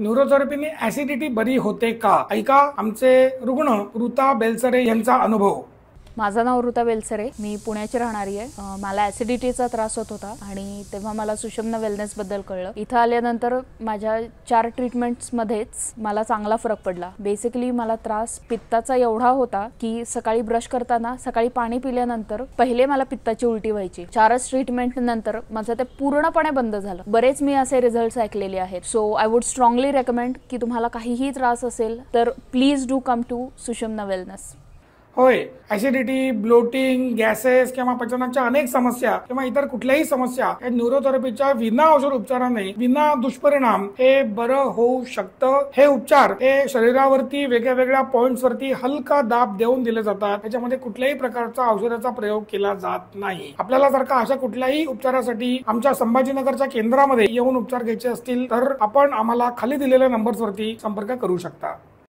न्यूरोथेरपीने acidity बरी होते का? ऐका आमचे रुग्ण ऋता बेलसरे यांचा अनुभव। माझं नाव ऋता बेलसरे, मी पुण्याची राहणारी आहे। मला ऍसिडिटीचा त्रास होत होता आणि तेव्हा मला सुषुम्ना वेलनेस बद्दल कळलं। इथं आल्यानंतर माझ्या 4 ट्रीटमेंट्स मध्येच मला चांगला फरक पडला। बेसिकली मला त्रास पित्ताचा एवढा होता की सकाळी ब्रश करताना सकाळी पाणी पिल्यानंतर पहिले मला पित्ताची उलटी व्हायची। 4च ट्रीटमेंट नंतर माझं ते पूर्णपणे बंद झालं। बरेच मी असे रिझल्ट्स ऐकलेले आहेत। So I would strongly recommend की तुम्हाला काहीही त्रास असेल तर please do come to Sushumna wellness. होय, ऍसिडिटी, ब्लोटिंग, गॅसेस किंवा पचनाच्या अनेक समस्या किंवा इतर कुठल्याही समस्या या न्यूरोथेरपीच्या विना औषध उपचाराने विना दुष्परिणाम हे बरं होऊ शकतं। हे उपचार हे शरीरावरती वेगळ्या पॉइंट्स वरती हलका दाब देऊन दिले जातात। त्याच्यामध्ये कुठल्याही प्रकारचा औषधाचा प्रयोग केला जात नाही। आपल्याला जर का अशा कुठल्याही उपचारासाठी आमच्या संभाजीनगरच्या केंद्रामध्ये येऊन उपचार घ्यायचे असतील तर आपण आम्हाला खाली दिलेल्या नंबर्सवरती संपर्क करू शकता।